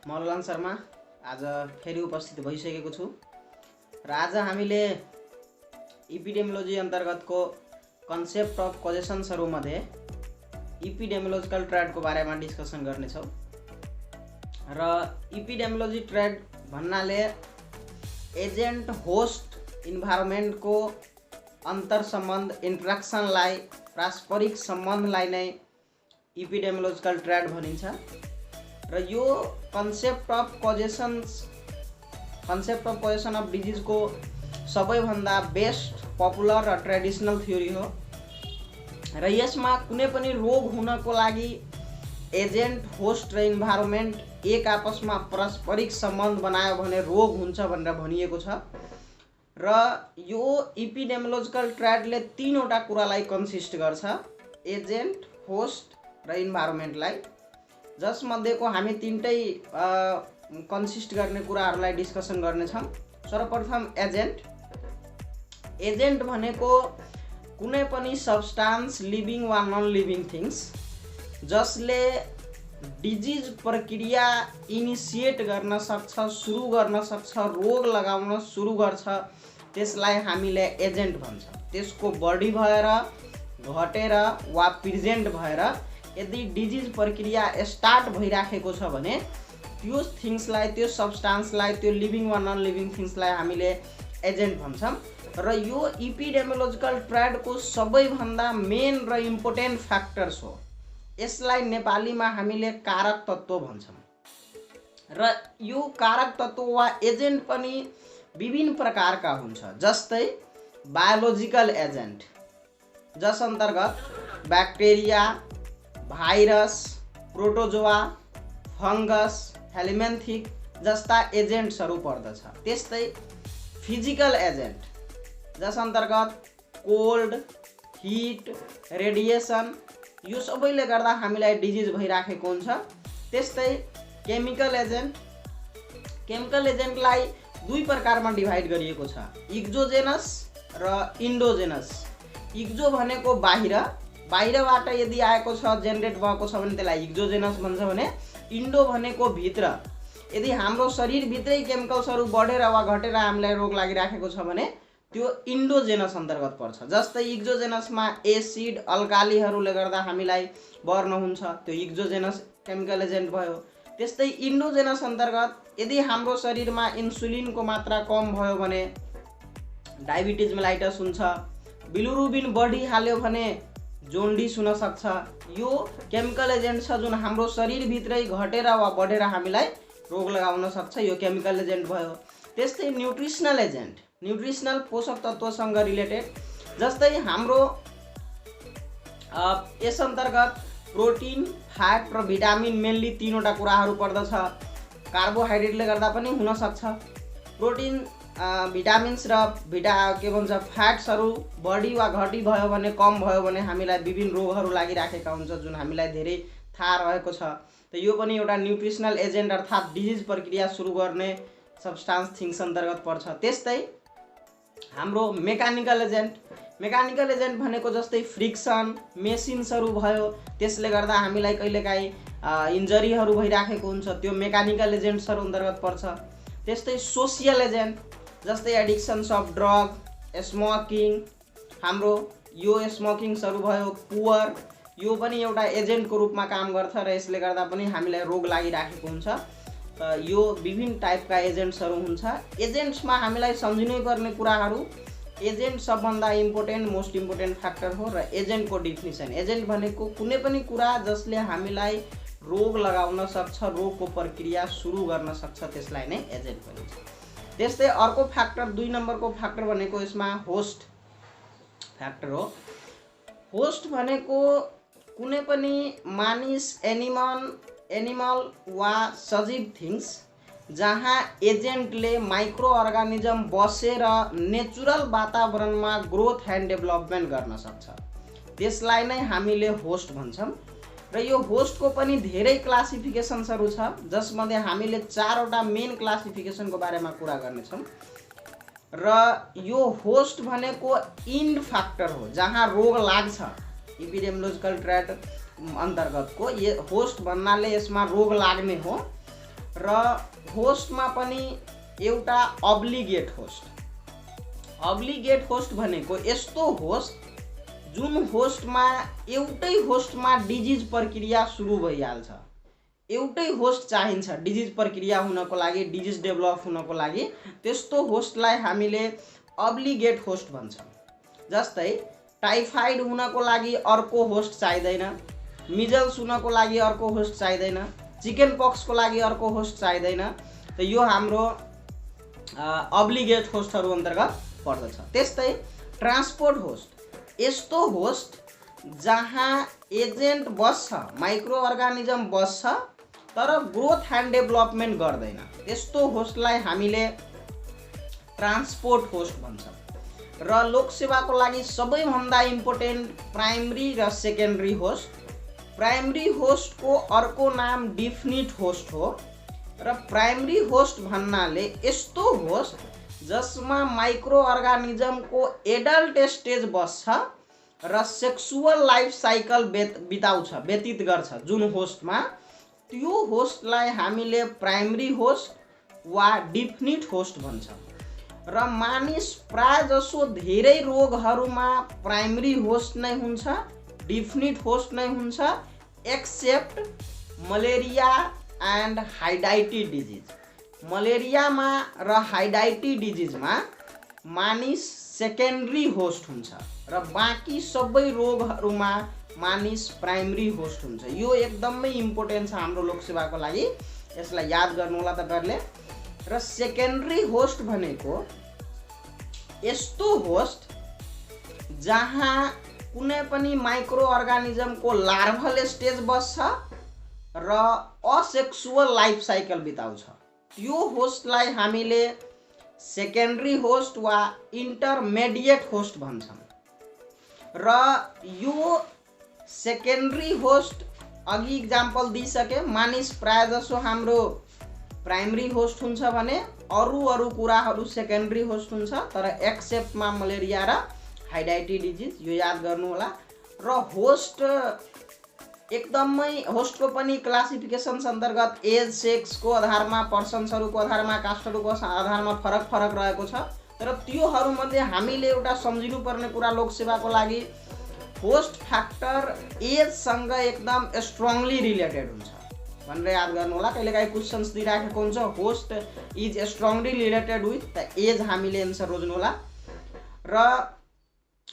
म ललन शर्मा आज फेरि उपस्थित भइसकेको छु र आज हामीले इपिडेमियोलोजी अन्तर्गतको कन्सेप्ट अफ कजेसन्सहरु मध्ये इपिडेमियोलोजिकल ट्रेडको बारेमा डिस्कसन गर्नेछौँ। र इपिडेमियोलोजी ट्रेड भन्नाले एजेन्ट होस्ट इन्भाइरोमेन्टको अन्तर सम्बन्ध इन्ट्रेक्सनलाई पारस्परिक सम्बन्धलाई नै इपिडेमियोलोजिकल ट्रेड भनिन्छ। र यो कन्सेप्ट अफ कजेसन अफ डिजिज को सबैभन्दा बेस्ट पपुलर र ट्रेडिसनल थ्योरी हो। र यसमा कुनै पनि रोग हुनको लागि एजेन्ट होस्ट र इन्भाइरोमेन्ट एक आपसमा पारस्परिक सम्बन्ध बनायो भने रोग हुन्छ भनेर भनिएको छ। र यो इपिडेमियोलोजिकल ट्रेडले तीनवटा कुरालाई कन्सिस्ट गर्छ, एजेन्ट होस्ट र इन्भाइरोमेन्टलाई, जसमध्येको हामी तीनटै कन्सिस्ट गर्ने कुराहरूलाई डिस्कसन गर्नेछौँ। सर्वप्रथम एजेन्ट भनेको कुनै पनि सब्स्टान्स लिभिङ वा नन लिभिङ थिङ्स जसले डिजिज प्रक्रिया इनिसिएट गर्न सक्छ, सुरु गर्न सक्छ, रोग लगाउन सुरु गर्छ, त्यसलाई हामीले एजेन्ट भन्छ। त्यसको बढी भएर, घटेर वा प्रेजेन्ट भएर यदि डिजिज प्रक्रिया स्टार्ट भइराखेको छ भने त्यो थिङ्सलाई, त्यो सब्स्टान्सलाई, त्यो लिभिङ वा नन लिभिङ थिङ्सलाई हामीले एजेन्ट भन्छौँ। र यो इपिडेमियोलोजिकल ट्रेडको सबैभन्दा मेन र इम्पोर्टेन्ट फ्याक्टर्स हो। यसलाई नेपालीमा हामीले कारक तत्त्व भन्छौँ। र यो कारक तत्त्व वा एजेन्ट पनि विभिन्न प्रकारका हुन्छ, जस्तै बायोलोजिकल एजेन्ट, जस अन्तर्गत ब्याक्टेरिया, भाइरस, प्रोटोजोआ, फंगस, हेलिमेन्थिक जस्ता एजेन्ट्सहरू पर्दछ। त्यस्तै फिजिकल एजेन्ट, जस अन्तर्गत कोल्ड, हिट, रेडिएसन, यो सबैले गर्दा हामीलाई डिजिज भइराखेको हुन्छ। त्यस्तै केमिकल एजेन्टलाई दुई प्रकारमा डिभाइड गरिएको छ, एक्जोजेनस र इन्डोजेनस। एक्जो भनेको बाहिरबाट यदि आएको छ, जेनेरेट भएको छ भने त्यसलाई एक्जोजेनस भन्छ भने इन्डो भनेको भित्र, यदि हाम्रो शरीरभित्रै केमिकल्सहरू बढेर वा घटेर हामीलाई रोग लागिराखेको छ भने त्यो इन्डोजेनस अन्तर्गत पर्छ। जस्तै एक्जोजेनसमा एसिड, अल्कालीहरूले गर्दा हामीलाई बर्न हुन्छ, त्यो एक्जोजेनस केमिकल एजेन्ट भयो। त्यस्तै इन्डोजेनस अन्तर्गत यदि हाम्रो शरीरमा इन्सुलिनको मात्रा कम भयो भने डायबिटिज मेलाइटस हुन्छ, बिलिरुबिन बढिहाल्यो भने जोन्डिस हुन सक्छ। यो केमिकल एजेन्ट छ जुन हाम्रो शरीरभित्रै घटेर वा बढेर हामीलाई रोग लगाउन सक्छ, यो केमिकल एजेन्ट भयो। त्यस्तै न्युट्रिसनल एजेन्ट, न्युट्रिसनल पोषक तत्त्वसँग रिलेटेड, जस्तै हाम्रो यस अन्तर्गत प्रोटिन, फ्याट र भिटामिन मेनली तीनवटा कुराहरू पर्दछ। कार्बोहाइड्रेटले गर्दा पनि हुन सक्छ। प्रोटिन, भिटामिन्स र फ्याट्सहरू बढी वा घटी भयो भने, कम भयो भने हामीलाई विभिन्न रोगहरू लागिराखेका हुन्छ जुन हामीलाई धेरै थाहा रहेको छ। त यो पनि एउटा न्युट्रिसनल एजेन्ट अर्थात् डिजिज प्रक्रिया सुरु गर्ने सब्स्टान्स थिङ्स अन्तर्गत पर्छ। त्यस्तै हाम्रो मेकानिकल एजेन्ट भनेको जस्तै फ्रिक्सन, मेसिन्सहरू भयो, त्यसले गर्दा हामीलाई कहिलेकाहीँ इन्जरीहरू भइराखेको हुन्छ, त्यो मेकानिकल एजेन्ट्सहरू अन्तर्गत पर्छ। त्यस्तै सोसियल एजेन्ट, जस्तै एडिक्सन्स अफ ड्रग, स्मोकिङ, हाम्रो यो स्मोकिङ्सहरू भयो, पुवर, यो पनि एउटा एजेन्टको रूपमा काम गर्छ र यसले गर्दा पनि हामीलाई रोग लागिराखेको हुन्छ। यो विभिन्न टाइपका एजेन्ट्सहरू हुन्छ। एजेन्ट्समा हामीलाई सम्झिनै पर्ने कुराहरू, एजेन्ट सबभन्दा मोस्ट इम्पोर्टेन्ट फ्याक्टर हो। र एजेन्टको डिफिनिसन, एजेन्ट भनेको कुनै पनि कुरा जसले हामीलाई रोग लगाउन सक्छ, रोगको प्रक्रिया सुरु गर्न सक्छ, त्यसलाई नै एजेन्ट भनिन्छ। त्यस्तै अर्को फ्याक्टर, 2 नम्बरको फ्याक्टर भनेको यसमा होस्ट फ्याक्टर हो। होस्ट भनेको कुनै पनि मानिस, एनिमल वा सजीव थिङ्स जहाँ एजेन्टले माइक्रो अर्गानिजम बसेर नेचुरल वातावरणमा ग्रोथ एन्ड डेभलपमेन्ट गर्न सक्छ, त्यसलाई नै हामीले होस्ट भन्छौँ। र यो होस्टको पनि धेरै क्लासिफिकेसन्सहरू छ, जसमध्ये हामीले 4वटा मेन क्लासिफिकेसनको बारेमा कुरा गर्नेछौँ। र यो होस्ट भनेको इन्ड फ्याक्टर हो, जहाँ रोग लाग्छ। इपिडेमियोलोजिकल ट्रेड अन्तर्गतको ये होस्ट भन्नाले यसमा रोग लाग्ने हो। र होस्टमा पनि एउटा अब्लिगेट होस्ट। अब्लिगेट होस्ट भनेको यस्तो होस्ट जुन होस्टमा एउटै होस्टमा डिजिज प्रक्रिया सुरु भइहाल्छ। एउटै होस्ट चाहिन्छ डिजिज प्रक्रिया हुनको लागि, डिजिज डेभलप हुनको लागि। त्यस्तो होस्टलाई हामीले अब्लिगेट होस्ट भन्छौँ। जस्तै टाइफाइड हुनको लागि अर्को होस्ट चाहिँदैन, मिजल्स हुनको लागि अर्को होस्ट चाहिँदैन, चिकन पक्सको लागि अर्को होस्ट चाहिँदैन। त यो हाम्रो अब्लिगेट होस्टहरू अन्तर्गत पर्दछ। त्यस्तै ट्रान्सपोर्ट होस्ट यस्तो होस्ट जहाँ एजेन्ट बस्छ, माइक्रो अर्गानिजम बस्छ तर ग्रोथ एन्ड डेभलपमेन्ट गर्दैन, त्यस्तो होस्टलाई हामीले ट्रान्सपोर्ट होस्ट भन्छौँ। र लोकसेवाको लागि सबैभन्दा इम्पोर्टेन्ट प्राइमरी र सेकेन्डरी होस्ट। प्राइमरी होस्टको अर्को नाम डिफिनिट होस्ट हो र प्राइमरी होस्ट भन्नाले यस्तो होस्ट जसमा माइक्रो अर्गानिजमको एडल्ट स्टेज बस्छ र सेक्सुअल लाइफ साइकल व्यतीत गर्छ जुन होस्टमा, त्यो होस्टलाई हामीले प्राइमरी होस्ट वा डिफिनिट होस्ट भन्छौँ। र मानिस प्राय जसो धेरै रोगहरूमा प्राइमरी होस्ट नै हुन्छ, डिफिनिट होस्ट नै हुन्छ, एक्सेप्ट मलेरिया एन्ड हाइडाइटी डिजिज। मलेरियामा र हाइडाइटी डिजिजमा मानिस सेकेन्डरी होस्ट हुन्छ र बाँकी सबै रोगहरूमा मानिस प्राइमरी होस्ट हुन्छ। यो एकदमै इम्पोर्टेन्ट छ हाम्रो लोकसेवाको लागि, यसलाई याद गर्नु होला तपाईहरुले। र सेकेन्डरी होस्ट भनेको यस्तो होस्ट जहाँ कुनै पनि माइक्रो अर्गानिजमको लार्भल स्टेज बस्छ र असेक्सुअल लाइफ साइकल बिताउँछ, त्यो होस्टलाई हामीले सेकेन्डरी होस्ट वा इन्टरमेडिएट होस्ट भन्छौँ। र यो सेकेन्डरी होस्ट अघि इक्जाम्पल दिइसके, मानिस प्राय जसो हाम्रो प्राइमरी होस्ट हुन्छ भने अरू कुराहरू सेकेन्डरी होस्ट हुन्छ, तर एक्सेप्टमा मलेरिया र हाइडाइटी डिजिज, यो याद गर्नु होला। र होस्ट एकदमै होस्टको पनि क्लासिफिकेसन्स अन्तर्गत एज, सेक्सको आधारमा, पर्सन्सहरूको आधारमा, कास्टहरूको आधारमा फरक रहेको छ। तर त्योहरूमध्ये हामीले एउटा सम्झिनुपर्ने कुरा लोकसेवाको लागि, होस्ट फ्याक्टर एजसँग एकदम स्ट्रङली रिलेटेड हुन्छ भनेर याद गर्नु होला। कहिलेकाहीँ क्वेसन्स दिइराखेको हुन्छ host is strongly related with the age, हामीले एन्सर रोज्नु होला। र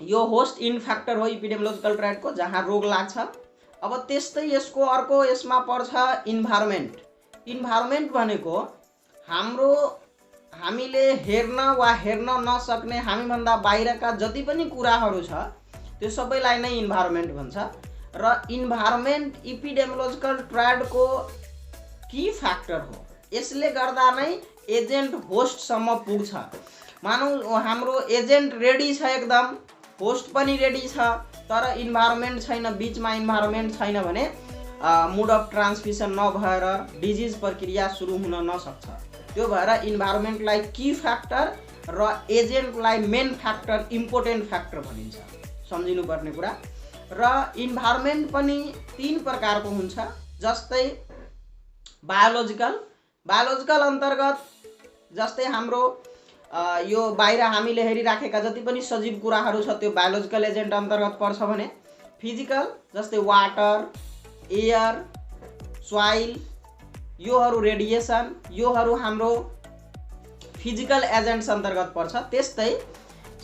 यो होस्ट इन फ्याक्टर हो इपिडेमियोलोजिकल ट्र्याडको, जहाँ रोग लाग्छ। अब त्यस्तै यसको अर्को यसमा पर्छ इन्भाइरोमेन्ट। इन्भाइरोमेन्ट भनेको हामीले हेर्न वा हेर्न नसक्ने हामीभन्दा बाहिरका जति पनि कुराहरू छ त्यो सबैलाई नै इन्भाइरोमेन्ट भन्छ। र इन्भाइरोमेन्ट इपिडेमियोलोजिकल ट्र्याडको की फ्याक्टर हो। यसले गर्दा नै एजेन्ट होस्टसम्म पुग्छ। मानौ हाम्रो एजेन्ट रेडी छ, एकदम होस्ट पनि रेडी छ, तर इन्भाइरोमेन्ट छैन, बिचमा इन्भाइरोमेन्ट छैन भने मोड अफ ट्रान्समिसन नभएर डिजिज प्रक्रिया सुरु हुन नसक्छ। त्यो भएर इन्भाइरोमेन्टलाई की फ्याक्टर र एजेन्टलाई मेन फ्याक्टर, इम्पोर्टेन्ट फ्याक्टर भनिन्छ, सम्झिनुपर्ने कुरा। र इन्भाइरोमेन्ट पनि 3 प्रकारको हुन्छ। जस्तै बायोलोजिकल अन्तर्गत जस्तै हाम्रो यो बाहिर हामीले हेरिराखेका जति पनि सजीव कुराहरू छ त्यो बायोलोजिकल एजेन्ट अन्तर्गत पर्छ भने, फिजिकल जस्तै वाटर, एयर, सोइल, योहरू रेडिएसन, योहरू हाम्रो फिजिकल एजेन्ट्स अन्तर्गत पर्छ। त्यस्तै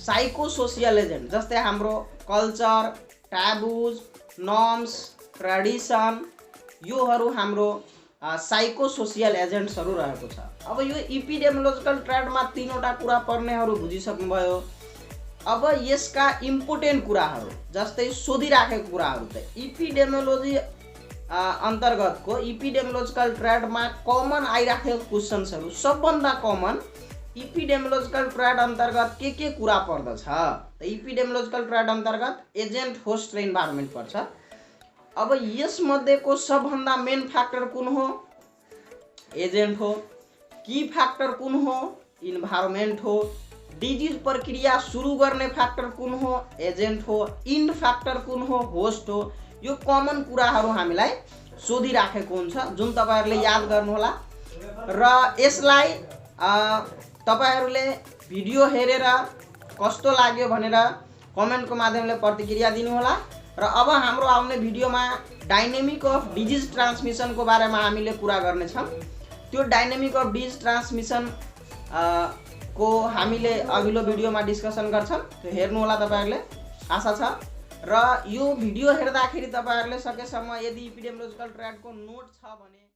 साइकोसोसियल एजेन्ट जस्तै हाम्रो कल्चर, ट्याबुज, नर्म्स, ट्रेडिसन, योहरू हाम्रो साइकोसोसियल एजेन्ट्सहरू रहेको छ। अब यो इपिडेमियोलोजिकल ट्र्याडमा 3 वटा कुरा पर्नेहरू बुझिसक्नुभयो। अब यसका इम्पोर्टेन्ट कुराहरू जस्तै सोधिराखेको कुराहरू त इपिडेमियोलोजी अन्तर्गतको इपिडेमियोलोजिकल ट्र्याडमा कमन आइराखेको क्वेसन्सहरू, सबभन्दा कमन इपिडेमियोलोजिकल ट्र्याड अन्तर्गत के कुरा पर्दछ त इपिडेमियोलोजिकल ट्र्याड अन्तर्गत एजेन्ट, होस्ट र इन्भाइरोमेन्ट पर्छ। अब यसमध्येको सबभन्दा मेन फ्याक्टर कुन हो? एजेन्ट हो। की फ्याक्टर कुन हो? इन्भाइरोमेन्ट हो। डिजिज प्रक्रिया सुरु गर्ने फ्याक्टर कुन हो? एजेन्ट हो। इन फ्याक्टर कुन हो? होस्ट हो। यो कमन कुराहरू हामीलाई सोधिराखेको हुन्छ जुन तपाईहरुले याद गर्नु होला। र यसलाई तपाईहरुले भिडियो हेरेर कस्तो लाग्यो भनेर कमेन्टको माध्यमले प्रतिक्रिया दिनुहोला। र अब हाम्रो आउने भिडियोमा डाइनामिक अफ डिजिज ट्रान्समिसनको बारेमा हामीले कुरा गर्नेछौँ। त्यो डाइनामिक अफ डिजिज ट्रान्समिसन को हामीले अघिल्लो भिडियोमा डिस्कसन गर्छौँ, त्यो हेर्नु होला तपाईहरुले, आशा छ। र यो भिडियो हेर्दाखेरि तपाईहरुले सकेसम्म यदि एपिडेमियोलोजिकल ट्र्याडको नोट छ भने